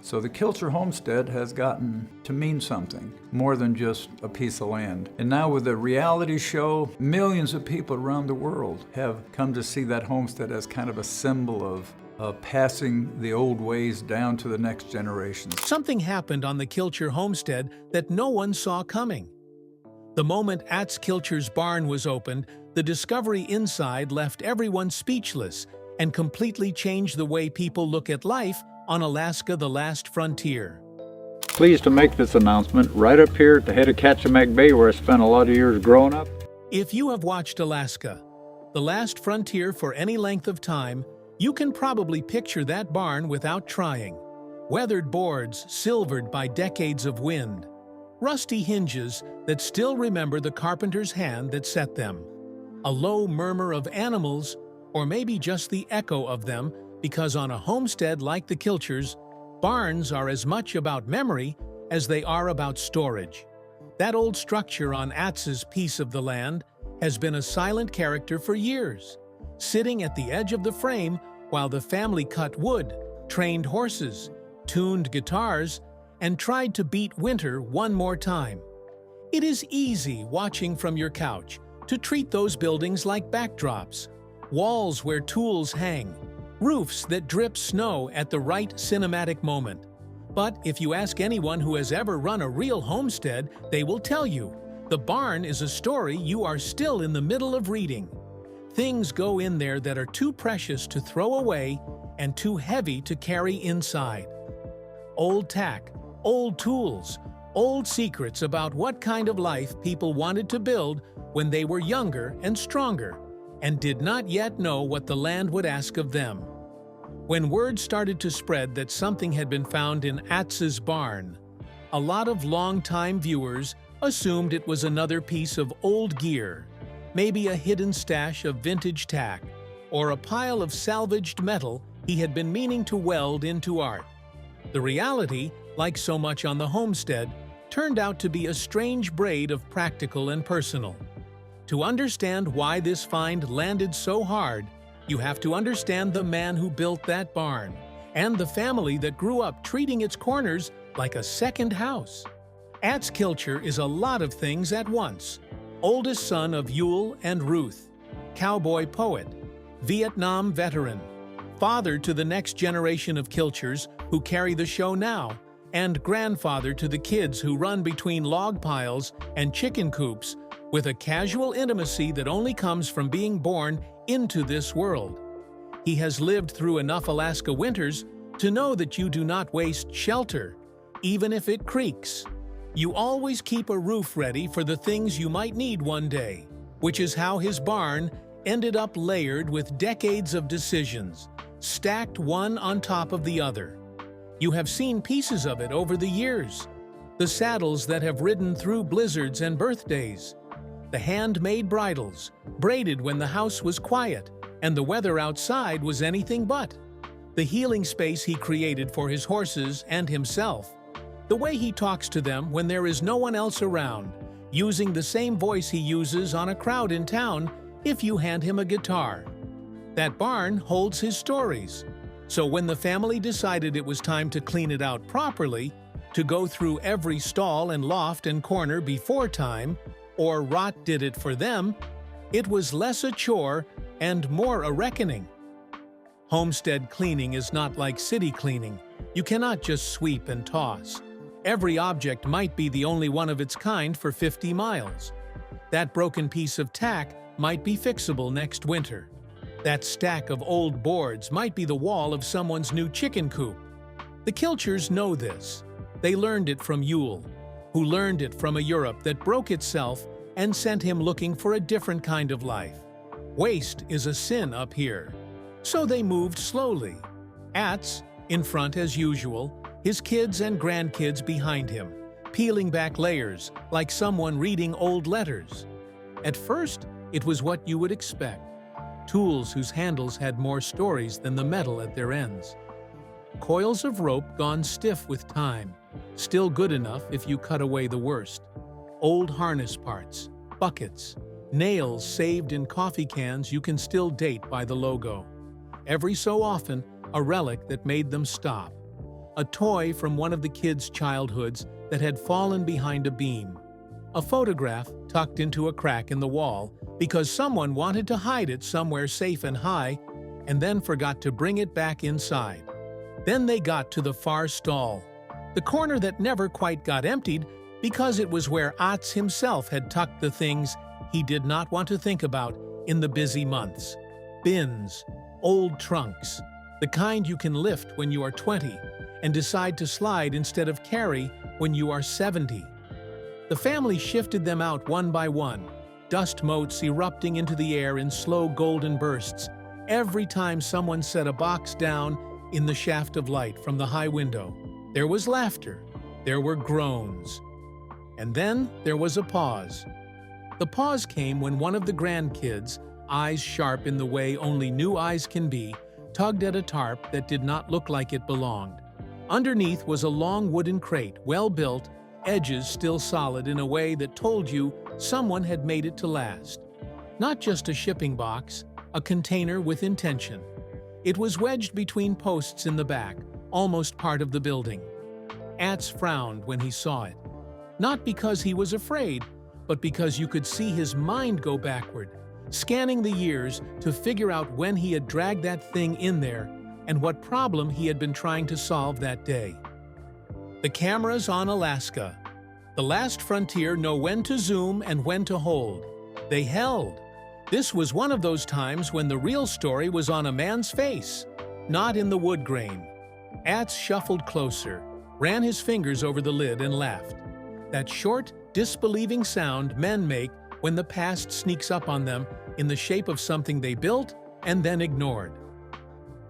So the Kilcher homestead has gotten to mean something more than just a piece of land. And now with the reality show, millions of people around the world have come to see that homestead as kind of a symbol of passing the old ways down to the next generation. Something happened on the Kilcher homestead that no one saw coming. The moment Atz Kilcher's barn was opened, the discovery inside left everyone speechless and completely changed the way people look at life on Alaska, the last frontier. Pleased to make this announcement right up here at the head of Kachemak Bay, where I spent a lot of years growing up. If you have watched Alaska, the last frontier for any length of time, you can probably picture that barn without trying. Weathered boards silvered by decades of wind. Rusty hinges that still remember the carpenter's hand that set them. A low murmur of animals, or maybe just the echo of them, because on a homestead like the Kilchers, barns are as much about memory as they are about storage. That old structure on Atz's piece of the land has been a silent character for years, sitting at the edge of the frame while the family cut wood, trained horses, tuned guitars, and tried to beat winter one more time. It is easy, watching from your couch, to treat those buildings like backdrops, walls where tools hang, roofs that drip snow at the right cinematic moment. But if you ask anyone who has ever run a real homestead, they will tell you, the barn is a story you are still in the middle of reading. Things go in there that are too precious to throw away and too heavy to carry inside. Old tack, old tools, old secrets about what kind of life people wanted to build when they were younger and stronger, and did not yet know what the land would ask of them. When word started to spread that something had been found in Atz's barn, a lot of long-time viewers assumed it was another piece of old gear, maybe a hidden stash of vintage tack, or a pile of salvaged metal he had been meaning to weld into art. The reality, like so much on the homestead, turned out to be a strange braid of practical and personal. To understand why this find landed so hard, you have to understand the man who built that barn, and the family that grew up treating its corners like a second house. Atz Kilcher is a lot of things at once. Oldest son of Yule and Ruth, cowboy poet, Vietnam veteran, father to the next generation of Kilchers who carry the show now, and grandfather to the kids who run between log piles and chicken coops with a casual intimacy that only comes from being born into this world. He has lived through enough Alaska winters to know that you do not waste shelter, even if it creaks. You always keep a roof ready for the things you might need one day, which is how his barn ended up layered with decades of decisions, stacked one on top of the other. You have seen pieces of it over the years. The saddles that have ridden through blizzards and birthdays. The handmade bridles, braided when the house was quiet and the weather outside was anything but. The healing space he created for his horses and himself. The way he talks to them when there is no one else around, using the same voice he uses on a crowd in town if you hand him a guitar. That barn holds his stories. So when the family decided it was time to clean it out properly, to go through every stall and loft and corner before time, or rot did it for them, it was less a chore and more a reckoning. Homestead cleaning is not like city cleaning. You cannot just sweep and toss. Every object might be the only one of its kind for 50 miles. That broken piece of tack might be fixable next winter. That stack of old boards might be the wall of someone's new chicken coop. The Kilchers know this. They learned it from Yule, who learned it from a Europe that broke itself and sent him looking for a different kind of life. Waste is a sin up here. So they moved slowly. Atz, in front as usual, his kids and grandkids behind him, peeling back layers like someone reading old letters. At first, it was what you would expect. Tools whose handles had more stories than the metal at their ends. Coils of rope gone stiff with time, still good enough if you cut away the worst. Old harness parts, buckets, nails saved in coffee cans you can still date by the logo. Every so often, a relic that made them stop. a toy from one of the kids' childhoods that had fallen behind a beam. A photograph tucked into a crack in the wall because someone wanted to hide it somewhere safe and high and then forgot to bring it back inside. Then they got to the far stall, the corner that never quite got emptied because it was where Atz himself had tucked the things he did not want to think about in the busy months. Bins, old trunks, the kind you can lift when you are 20 and decide to slide instead of carry when you are 70. The family shifted them out one by one, dust motes erupting into the air in slow golden bursts every time someone set a box down in the shaft of light from the high window. There was laughter, there were groans, and then there was a pause. The pause came when one of the grandkids, eyes sharp in the way only new eyes can be, tugged at a tarp that did not look like it belonged. Underneath was a long wooden crate, well built, edges still solid in a way that told you someone had made it to last. Not just a shipping box, a container with intention. It was wedged between posts in the back, almost part of the building. Atz frowned when he saw it. Not because he was afraid, but because you could see his mind go backward, scanning the years to figure out when he had dragged that thing in there and what problem he had been trying to solve that day. The cameras on Alaska. The last frontier know when to zoom and when to hold. They held. This was one of those times when the real story was on a man's face, not in the wood grain. Atz shuffled closer, ran his fingers over the lid and laughed. That short, disbelieving sound men make when the past sneaks up on them in the shape of something they built and then ignored.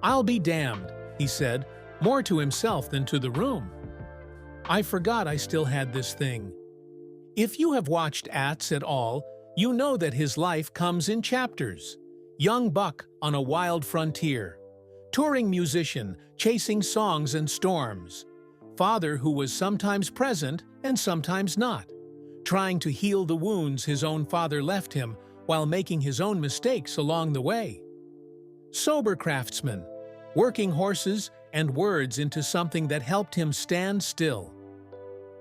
"I'll be damned," he said, more to himself than to the room. "I forgot I still had this thing." If you have watched Atz at all, you know that his life comes in chapters. Young buck on a wild frontier. Touring musician, chasing songs and storms. Father who was sometimes present and sometimes not. Trying to heal the wounds his own father left him while making his own mistakes along the way. Sober craftsman, working horses and words into something that helped him stand still.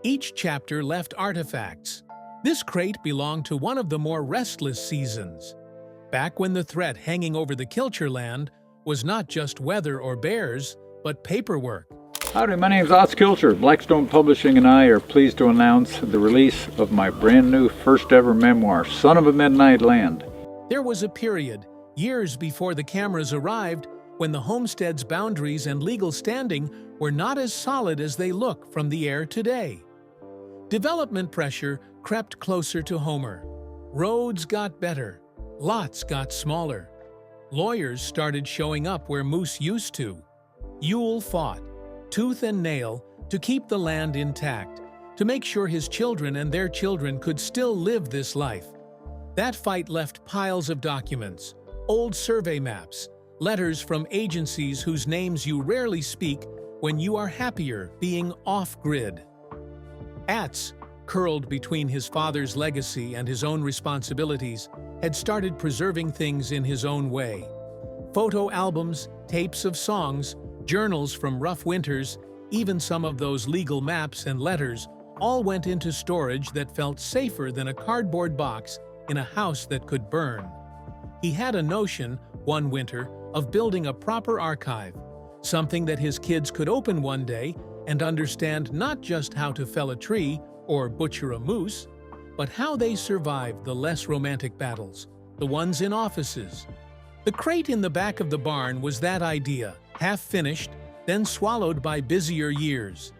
Each chapter left artifacts. This crate belonged to one of the more restless seasons, back when the threat hanging over the Kilcher land was not just weather or bears, but paperwork. Howdy, my name's Atz Kilcher. Blackstone Publishing and I are pleased to announce the release of my brand new first ever memoir, Son of a Midnight Land. There was a period, years before the cameras arrived, when the homestead's boundaries and legal standing were not as solid as they look from the air today. Development pressure crept closer to Homer. Roads got better. Lots got smaller. Lawyers started showing up where moose used to. Yule fought, tooth and nail, to keep the land intact, to make sure his children and their children could still live this life. That fight left piles of documents, old survey maps, letters from agencies whose names you rarely speak when you are happier being off-grid. Atz, curled between his father's legacy and his own responsibilities, had started preserving things in his own way. Photo albums, tapes of songs, journals from rough winters, even some of those legal maps and letters, all went into storage that felt safer than a cardboard box in a house that could burn. He had a notion, one winter, of building a proper archive, something that his kids could open one day and understand not just how to fell a tree or butcher a moose, but how they survived the less romantic battles, the ones in offices. The crate in the back of the barn was that idea, half finished, then swallowed by busier years.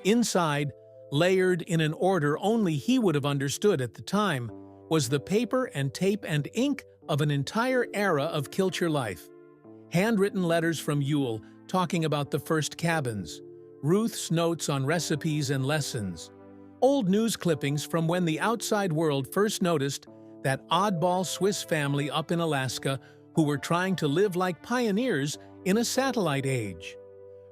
Inside, layered in an order only he would have understood at the time, was the paper and tape and ink of an entire era of Kilcher life. Handwritten letters from Yule talking about the first cabins, Ruth's notes on recipes and lessons, old news clippings from when the outside world first noticed that oddball Swiss family up in Alaska who were trying to live like pioneers in a satellite age.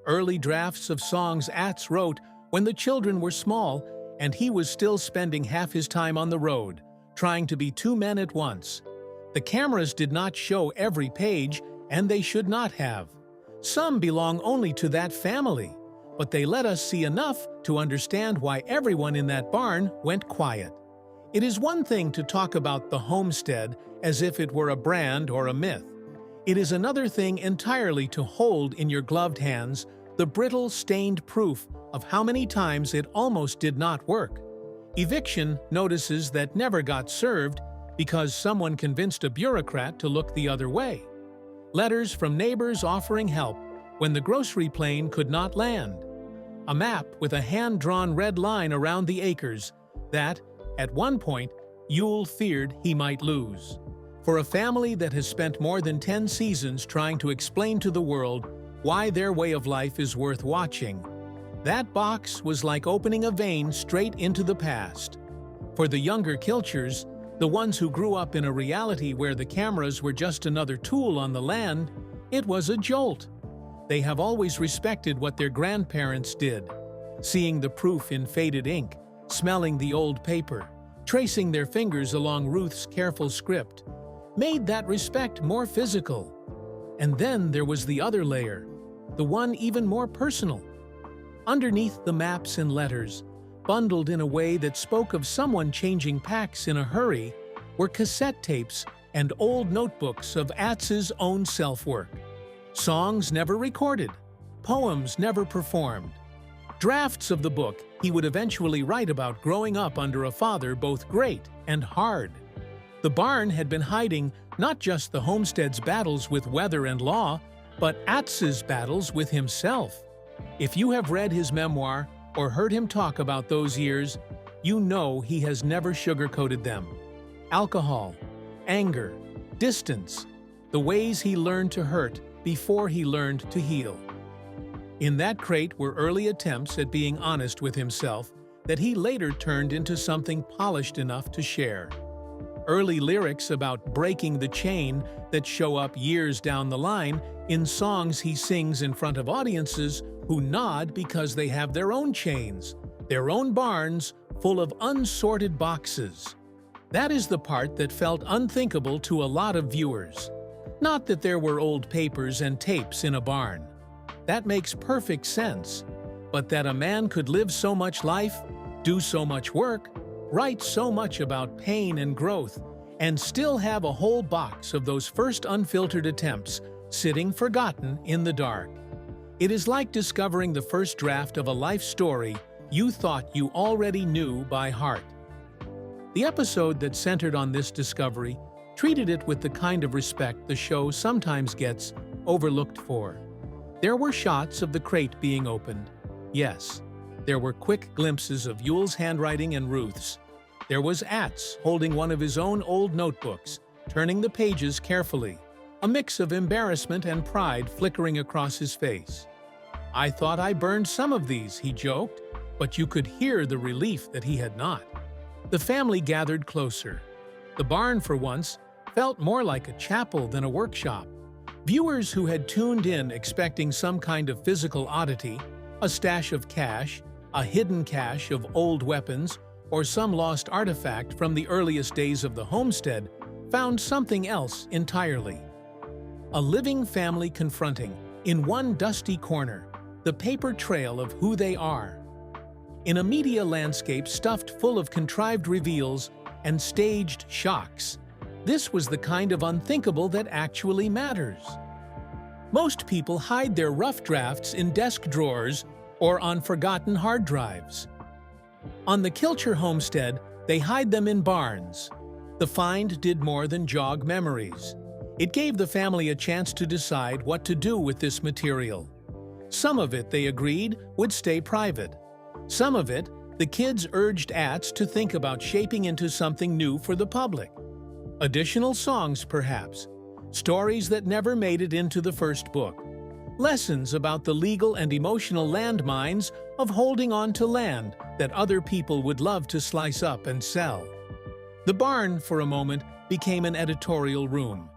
Early drafts of songs Atz wrote when the children were small and he was still spending half his time on the road, trying to be two men at once. The cameras did not show every page, and they should not have. Some belong only to that family. but they let us see enough to understand why everyone in that barn went quiet. It is one thing to talk about the homestead as if it were a brand or a myth. It is another thing entirely to hold in your gloved hands the brittle, stained proof of how many times it almost did not work. Eviction notices that never got served because someone convinced a bureaucrat to look the other way. Letters from neighbors offering help when the grocery plane could not land. A map with a hand-drawn red line around the acres that, at one point, Yule feared he might lose. For a family that has spent more than 10 seasons trying to explain to the world why their way of life is worth watching, that box was like opening a vein straight into the past. For the younger Kilchers, the ones who grew up in a reality where the cameras were just another tool on the land, it was a jolt. They have always respected what their grandparents did, seeing the proof in faded ink, smelling the old paper, tracing their fingers along Ruth's careful script, made that respect more physical. And then there was the other layer, the one even more personal. Underneath the maps and letters, bundled in a way that spoke of someone changing packs in a hurry, were cassette tapes and old notebooks of Atz's own self-work. Songs never recorded, poems never performed. Drafts of the book he would eventually write about growing up under a father both great and hard. The barn had been hiding not just the homestead's battles with weather and law, but Atz's battles with himself. If you have read his memoir or heard him talk about those years, you know he has never sugarcoated them. Alcohol, anger, distance, the ways he learned to hurt before he learned to heal. In that crate were early attempts at being honest with himself that he later turned into something polished enough to share. Early lyrics about breaking the chain that show up years down the line in songs he sings in front of audiences who nod because they have their own chains, their own barns full of unsorted boxes. That is the part that felt unthinkable to a lot of viewers. Not that there were old papers and tapes in a barn. That makes perfect sense. But that a man could live so much life, do so much work, write so much about pain and growth, and still have a whole box of those first unfiltered attempts sitting forgotten in the dark. It is like discovering the first draft of a life story you thought you already knew by heart. The episode that centered on this discovery treated it with the kind of respect the show sometimes gets overlooked for. There were shots of the crate being opened. Yes, there were quick glimpses of Yule's handwriting and Ruth's. There was Atz holding one of his own old notebooks, turning the pages carefully, a mix of embarrassment and pride flickering across his face. "I thought I burned some of these," he joked, but you could hear the relief that he had not. The family gathered closer. The barn, for once, felt more like a chapel than a workshop. Viewers who had tuned in expecting some kind of physical oddity, a stash of cash, a hidden cache of old weapons, or some lost artifact from the earliest days of the homestead, found something else entirely. A living family confronting, in one dusty corner, the paper trail of who they are. In a media landscape stuffed full of contrived reveals and staged shocks, this was the kind of unthinkable that actually matters. Most people hide their rough drafts in desk drawers or on forgotten hard drives. On the Kilcher homestead, they hide them in barns. The find did more than jog memories. It gave the family a chance to decide what to do with this material. Some of it, they agreed, would stay private. Some of it, the kids urged Atz to think about shaping into something new for the public. Additional songs, perhaps. Stories that never made it into the first book. Lessons about the legal and emotional landmines of holding on to land that other people would love to slice up and sell. The barn, for a moment, became an editorial room.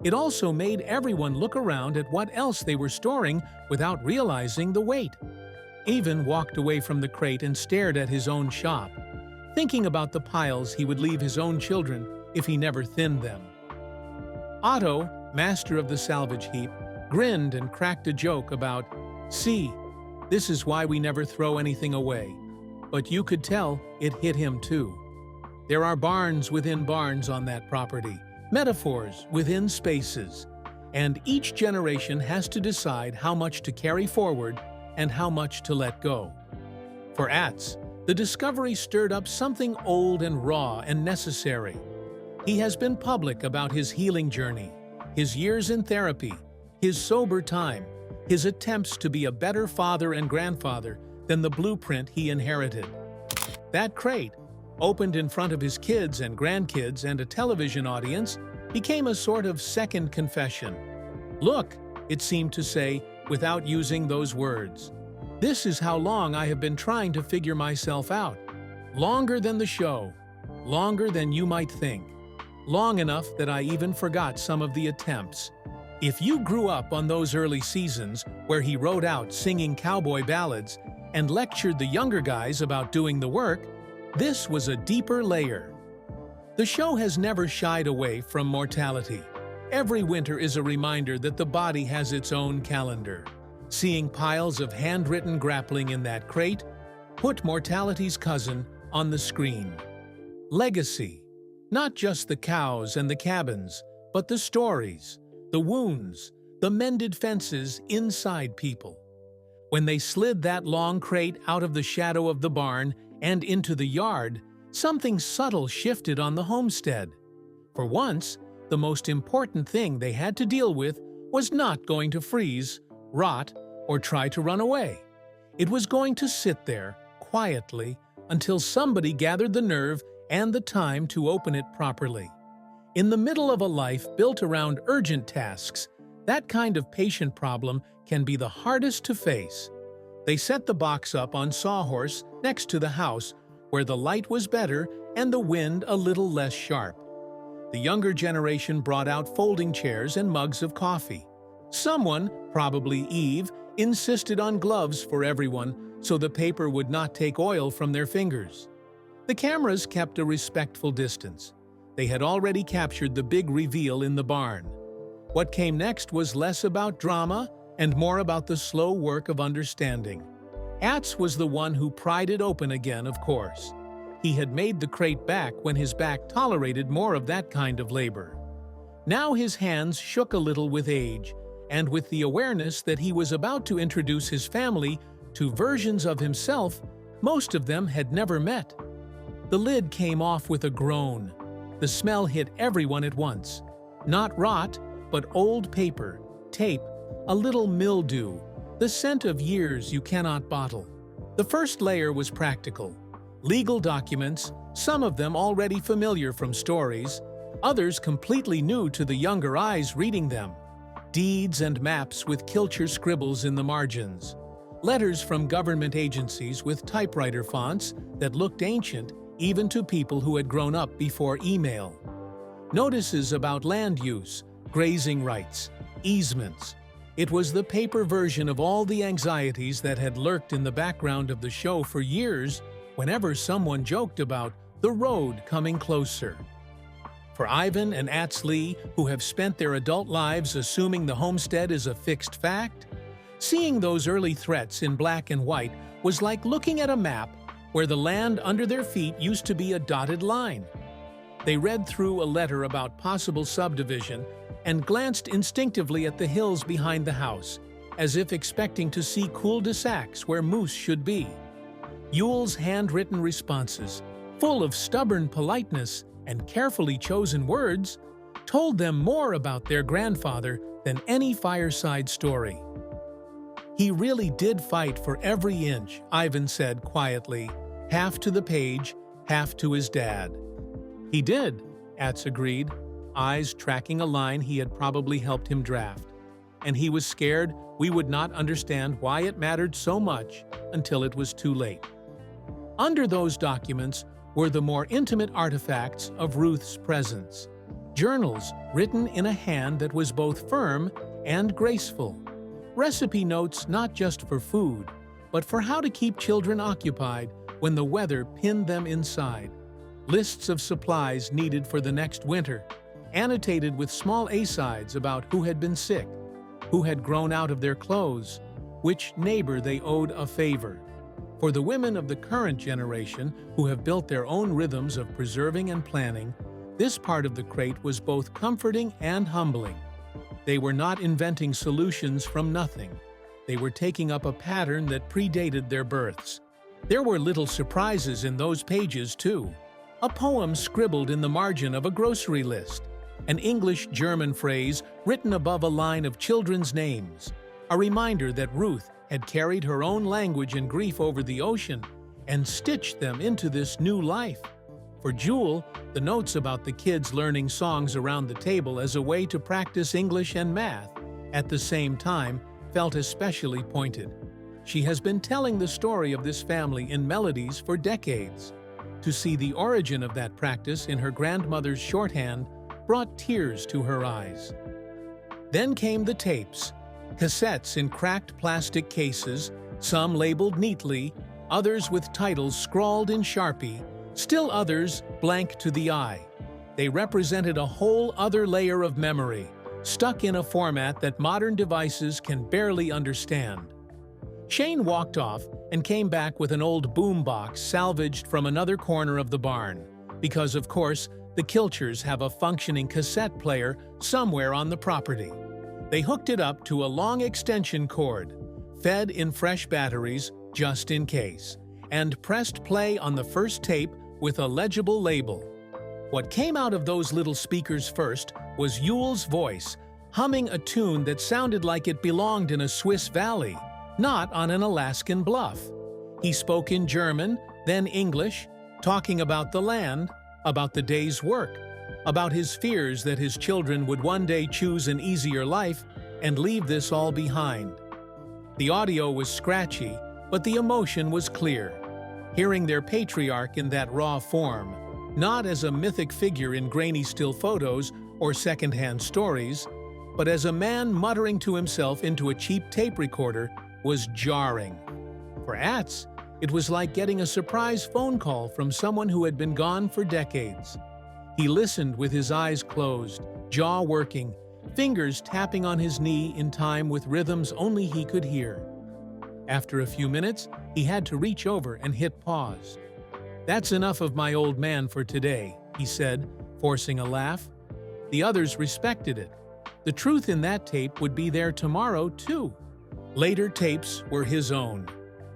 It also made everyone look around at what else they were storing without realizing the weight. Avon walked away from the crate and stared at his own shop, thinking about the piles he would leave his own children if he never thinned them. Otto, master of the salvage heap, grinned and cracked a joke about, "See, This is why we never throw anything away. But you could tell it hit him too. There are barns within barns on that property, metaphors within spaces, and each generation has to decide how much to carry forward and how much to let go. For Atz, the discovery stirred up something old and raw and necessary. He has been public about his healing journey, his years in therapy, his sober time, his attempts to be a better father and grandfather than the blueprint he inherited. That crate, opened in front of his kids and grandkids and a television audience, became a sort of second confession. Look, it seemed to say, without using those words. This is how long I have been trying to figure myself out. Longer than the show. Longer than you might think. Long enough that I even forgot some of the attempts. If you grew up on those early seasons where he rode out singing cowboy ballads and lectured the younger guys about doing the work, this was a deeper layer. The show has never shied away from mortality. Every winter is a reminder that the body has its own calendar. Seeing piles of handwritten grappling in that crate put mortality's cousin on the screen. Legacy. Not just the cows and the cabins, but the stories, the wounds, the mended fences inside people. When they slid that long crate out of the shadow of the barn and into the yard, something subtle shifted on the homestead. For once, the most important thing they had to deal with was not going to freeze, rot, or try to run away. It was going to sit there, quietly, until somebody gathered the nerve and the time to open it properly. In the middle of a life built around urgent tasks, that kind of patient problem can be the hardest to face. They set the box up on Sawhorse next to the house, where the light was better and the wind a little less sharp. The younger generation brought out folding chairs and mugs of coffee. Someone, probably Eve, insisted on gloves for everyone so the paper would not take oil from their fingers. The cameras kept a respectful distance. They had already captured the big reveal in the barn. What came next was less about drama and more about the slow work of understanding. Atz was the one who pried it open again, of course. He had made the crate back when his back tolerated more of that kind of labor. Now his hands shook a little with age, and with the awareness that he was about to introduce his family to versions of himself most of them had never met. The lid came off with a groan. The smell hit everyone at once. Not rot, but old paper, tape, a little mildew, the scent of years you cannot bottle. The first layer was practical. Legal documents, some of them already familiar from stories, others completely new to the younger eyes reading them. Deeds and maps with Kilcher scribbles in the margins. Letters from government agencies with typewriter fonts that looked ancient even to people who had grown up before email. Notices about land use, grazing rights, easements. It was the paper version of all the anxieties that had lurked in the background of the show for years whenever someone joked about the road coming closer. For Ivan and Atz Lee, who have spent their adult lives assuming the homestead is a fixed fact, seeing those early threats in black and white was like looking at a map where the land under their feet used to be a dotted line. They read through a letter about possible subdivision and glanced instinctively at the hills behind the house, as if expecting to see cul-de-sacs where moose should be. Yule's handwritten responses, full of stubborn politeness and carefully chosen words, told them more about their grandfather than any fireside story. "He really did fight for every inch," Ivan said quietly, half to the page, half to his dad. "He did," Atz agreed, eyes tracking a line he had probably helped him draft. And he was scared we would not understand why it mattered so much until it was too late. Under those documents were the more intimate artifacts of Ruth's presence. Journals written in a hand that was both firm and graceful. Recipe notes not just for food, but for how to keep children occupied when the weather pinned them inside. Lists of supplies needed for the next winter, annotated with small asides about who had been sick, who had grown out of their clothes, which neighbor they owed a favor. For the women of the current generation, who have built their own rhythms of preserving and planning, this part of the crate was both comforting and humbling. They were not inventing solutions from nothing. They were taking up a pattern that predated their births. There were little surprises in those pages, too. A poem scribbled in the margin of a grocery list, an English-German phrase written above a line of children's names, a reminder that Ruth had carried her own language and grief over the ocean and stitched them into this new life. For Jewel, the notes about the kids learning songs around the table as a way to practice English and math at the same time felt especially pointed. She has been telling the story of this family in melodies for decades. To see the origin of that practice in her grandmother's shorthand brought tears to her eyes. Then came the tapes, cassettes in cracked plastic cases, some labeled neatly, others with titles scrawled in Sharpie, still others blank to the eye. They represented a whole other layer of memory, stuck in a format that modern devices can barely understand. Shane walked off and came back with an old boombox salvaged from another corner of the barn, because of course the Kilchers have a functioning cassette player somewhere on the property. They hooked it up to a long extension cord, fed in fresh batteries just in case, and pressed play on the first tape with a legible label. What came out of those little speakers first was Yule's voice, humming a tune that sounded like it belonged in a Swiss valley, not on an Alaskan bluff. He spoke in German, then English, talking about the land, about the day's work, about his fears that his children would one day choose an easier life and leave this all behind. The audio was scratchy, but the emotion was clear. Hearing their patriarch in that raw form, not as a mythic figure in grainy still photos or secondhand stories, but as a man muttering to himself into a cheap tape recorder, was jarring. For Atz, it was like getting a surprise phone call from someone who had been gone for decades. He listened with his eyes closed, jaw working, fingers tapping on his knee in time with rhythms only he could hear. After a few minutes, he had to reach over and hit pause. "That's enough of my old man for today," he said, forcing a laugh. The others respected it. The truth in that tape would be there tomorrow, too. Later tapes were his own.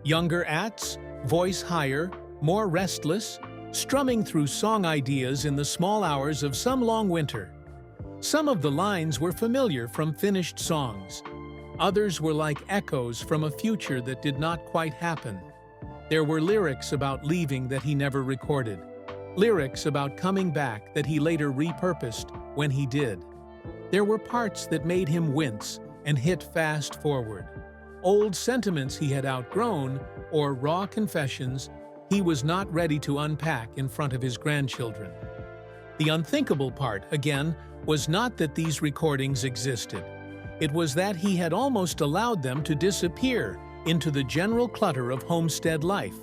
Younger Atz, voice higher, more restless, strumming through song ideas in the small hours of some long winter. Some of the lines were familiar from finished songs. Others were like echoes from a future that did not quite happen. There were lyrics about leaving that he never recorded. Lyrics about coming back that he later repurposed when he did. There were parts that made him wince and hit fast forward. Old sentiments he had outgrown, or raw confessions he was not ready to unpack in front of his grandchildren. The unthinkable part, again, was not that these recordings existed. It was that he had almost allowed them to disappear into the general clutter of homestead life.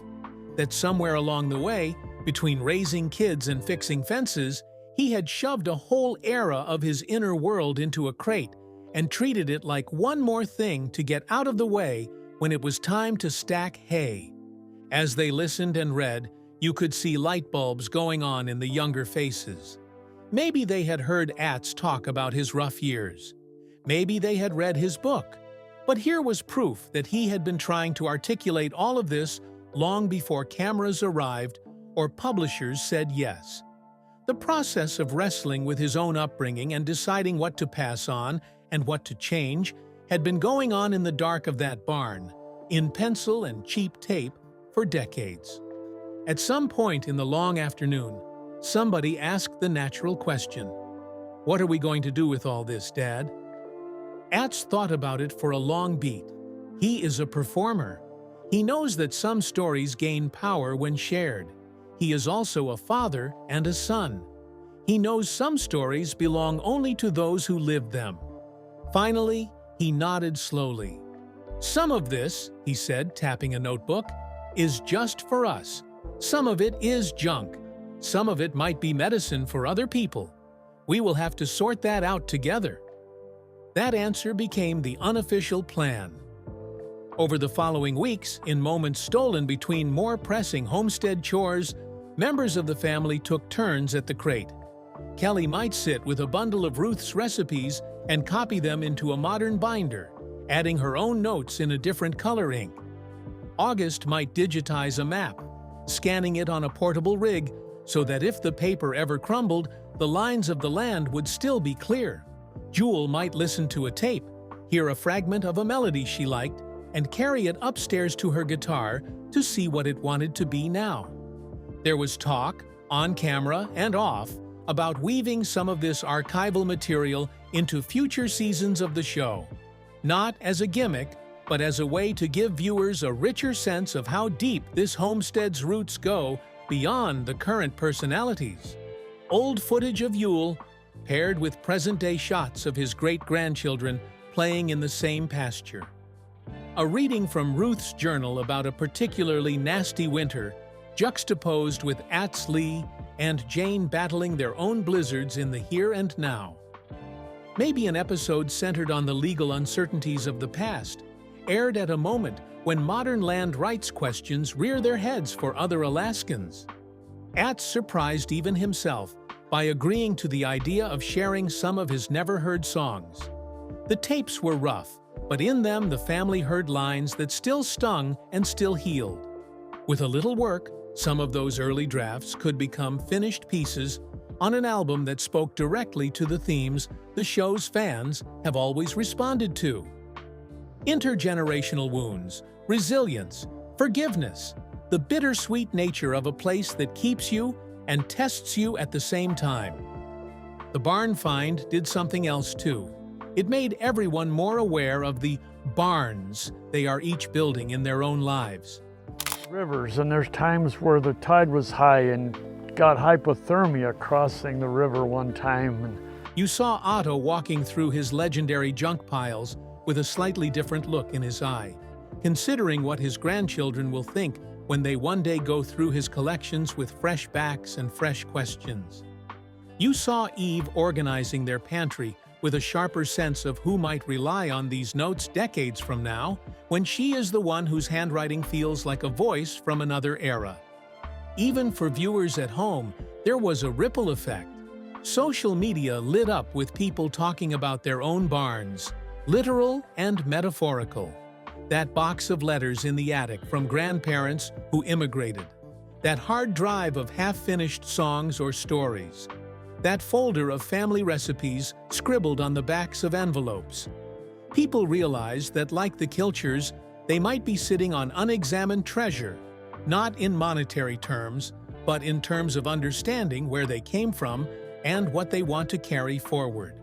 That somewhere along the way, between raising kids and fixing fences, he had shoved a whole era of his inner world into a crate and treated it like one more thing to get out of the way when it was time to stack hay. As they listened and read, you could see light bulbs going on in the younger faces. Maybe they had heard Atz talk about his rough years. Maybe they had read his book. But here was proof that he had been trying to articulate all of this long before cameras arrived or publishers said yes. The process of wrestling with his own upbringing and deciding what to pass on and what to change had been going on in the dark of that barn, in pencil and cheap tape, for decades. At some point in the long afternoon, somebody asked the natural question, "What are we going to do with all this, Dad?" Atz thought about it for a long beat. He is a performer. He knows that some stories gain power when shared. He is also a father and a son. He knows some stories belong only to those who lived them. Finally, he nodded slowly. "Some of this," he said, tapping a notebook, "is just for us. Some of it is junk. Some of it might be medicine for other people. We will have to sort that out together." That answer became the unofficial plan. Over the following weeks, in moments stolen between more pressing homestead chores, members of the family took turns at the crate. Kelly might sit with a bundle of Ruth's recipes and copy them into a modern binder, adding her own notes in a different color ink. August might digitize a map, scanning it on a portable rig so that if the paper ever crumbled, the lines of the land would still be clear. Jewel might listen to a tape, hear a fragment of a melody she liked, and carry it upstairs to her guitar to see what it wanted to be now. There was talk, on camera and off, about weaving some of this archival material into future seasons of the show, not as a gimmick, but as a way to give viewers a richer sense of how deep this homestead's roots go beyond the current personalities. Old footage of Yule, paired with present-day shots of his great-grandchildren playing in the same pasture. A reading from Ruth's journal about a particularly nasty winter, juxtaposed with Atz Lee and Jane battling their own blizzards in the here and now. Maybe an episode centered on the legal uncertainties of the past, aired at a moment when modern land rights questions rear their heads for other Alaskans. Atz surprised even himself by agreeing to the idea of sharing some of his never-heard songs. The tapes were rough, but in them the family heard lines that still stung and still healed. With a little work, some of those early drafts could become finished pieces on an album that spoke directly to the themes the show's fans have always responded to. Intergenerational wounds, resilience, forgiveness, the bittersweet nature of a place that keeps you and tests you at the same time. The barn find did something else too. It made everyone more aware of the barns they are each building in their own lives. Rivers, and there's times where the tide was high and got hypothermia crossing the river one time. You saw Otto walking through his legendary junk piles with a slightly different look in his eye, considering what his grandchildren will think when they one day go through his collections with fresh backs and fresh questions. You saw Eve organizing their pantry with a sharper sense of who might rely on these notes decades from now, when she is the one whose handwriting feels like a voice from another era. Even for viewers at home, there was a ripple effect. Social media lit up with people talking about their own barns, literal and metaphorical. That box of letters in the attic from grandparents who immigrated. That hard drive of half-finished songs or stories. That folder of family recipes scribbled on the backs of envelopes. People realized that, like the Kilchers, they might be sitting on unexamined treasure, not in monetary terms, but in terms of understanding where they came from and what they want to carry forward.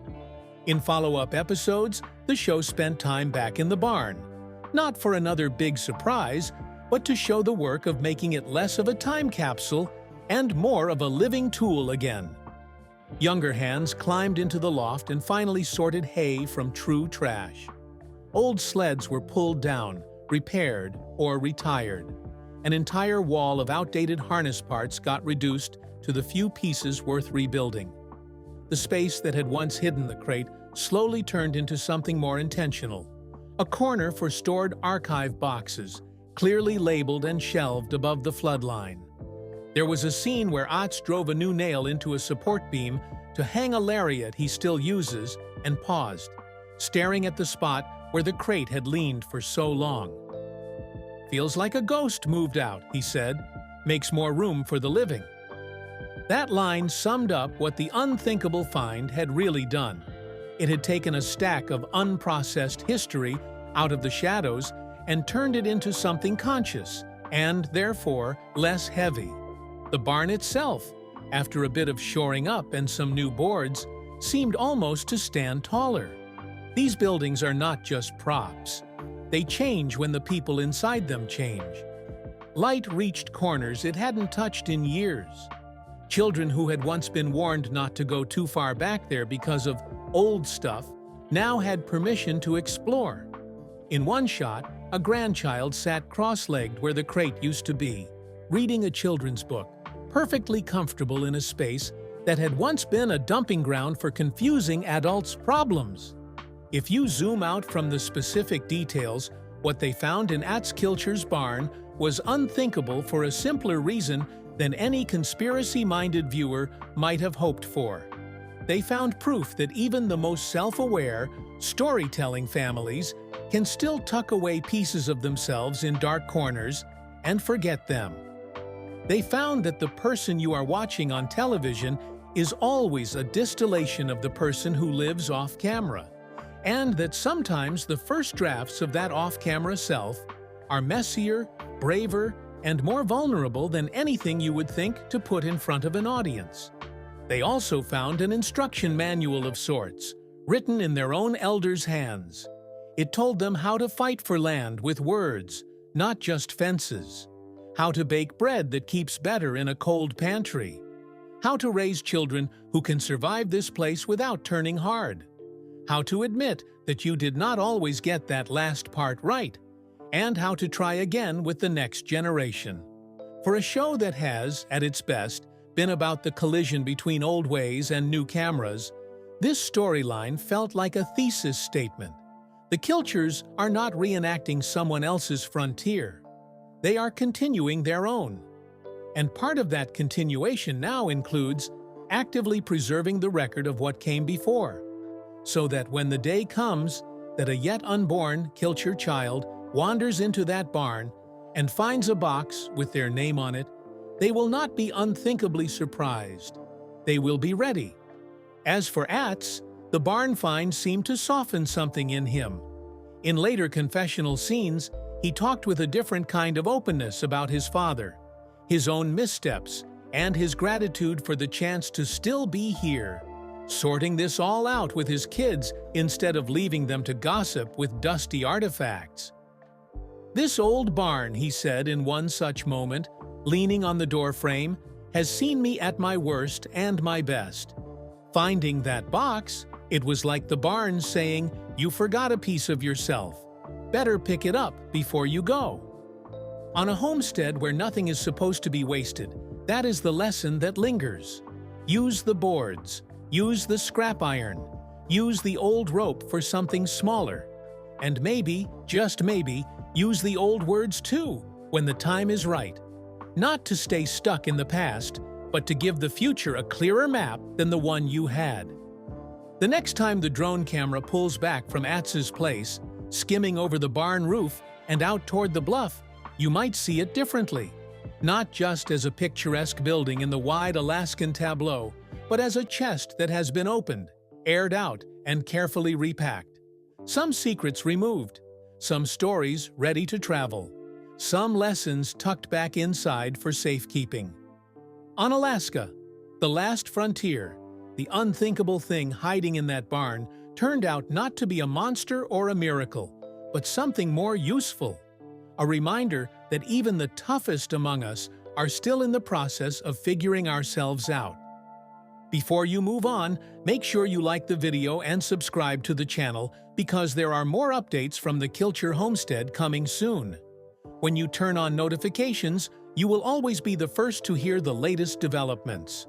In follow-up episodes, the show spent time back in the barn, not for another big surprise, but to show the work of making it less of a time capsule and more of a living tool again. Younger hands climbed into the loft and finally sorted hay from true trash. Old sleds were pulled down, repaired, or retired. An entire wall of outdated harness parts got reduced to the few pieces worth rebuilding. The space that had once hidden the crate slowly turned into something more intentional. A corner for stored archive boxes, clearly labeled and shelved above the floodline. There was a scene where Atz drove a new nail into a support beam to hang a lariat he still uses and paused, staring at the spot where the crate had leaned for so long. "Feels like a ghost moved out," he said. "Makes more room for the living." That line summed up what the unthinkable find had really done. It had taken a stack of unprocessed history out of the shadows and turned it into something conscious and, therefore, less heavy. The barn itself, after a bit of shoring up and some new boards, seemed almost to stand taller. These buildings are not just props. They change when the people inside them change. Light reached corners it hadn't touched in years. Children who had once been warned not to go too far back there because of old stuff now had permission to explore. In one shot, a grandchild sat cross-legged where the crate used to be, reading a children's book, perfectly comfortable in a space that had once been a dumping ground for confusing adults' problems. If you zoom out from the specific details, What they found in Atz Kilcher's barn was unthinkable for a simpler reason than any conspiracy-minded viewer might have hoped for. They found proof that even the most self-aware, storytelling families can still tuck away pieces of themselves in dark corners and forget them. They found that the person you are watching on television is always a distillation of the person who lives off-camera, and that sometimes the first drafts of that off-camera self are messier, braver, and more vulnerable than anything you would think to put in front of an audience. They also found an instruction manual of sorts, written in their own elders' hands. It told them how to fight for land with words, not just fences, how to bake bread that keeps better in a cold pantry, how to raise children who can survive this place without turning hard, how to admit that you did not always get that last part right, and how to try again with the next generation. For a show that has, at its best, been about the collision between old ways and new cameras, this storyline felt like a thesis statement. The Kilchers are not reenacting someone else's frontier. They are continuing their own. And part of that continuation now includes actively preserving the record of what came before, so that when the day comes that a yet unborn Kilcher child wanders into that barn and finds a box with their name on it, they will not be unthinkably surprised. They will be ready. As for Atz, the barn find seemed to soften something in him. In later confessional scenes, he talked with a different kind of openness about his father, his own missteps, and his gratitude for the chance to still be here, sorting this all out with his kids instead of leaving them to gossip with dusty artifacts. "This old barn," he said in one such moment, leaning on the doorframe, "has seen me at my worst and my best. Finding that box, it was like the barn saying, 'You forgot a piece of yourself. Better pick it up before you go.'" On a homestead where nothing is supposed to be wasted, that is the lesson that lingers. Use the boards, use the scrap iron, use the old rope for something smaller, and maybe, just maybe, use the old words too when the time is right. Not to stay stuck in the past, but to give the future a clearer map than the one you had. The next time the drone camera pulls back from Atz's place, skimming over the barn roof and out toward the bluff, you might see it differently. Not just as a picturesque building in the wide Alaskan tableau, but as a chest that has been opened, aired out, and carefully repacked. Some secrets removed, some stories ready to travel, some lessons tucked back inside for safekeeping. On Alaska, the last frontier, the unthinkable thing hiding in that barn turned out not to be a monster or a miracle, but something more useful. A reminder that even the toughest among us are still in the process of figuring ourselves out. Before you move on, make sure you like the video and subscribe to the channel because there are more updates from the Kilcher homestead coming soon. When you turn on notifications, you will always be the first to hear the latest developments.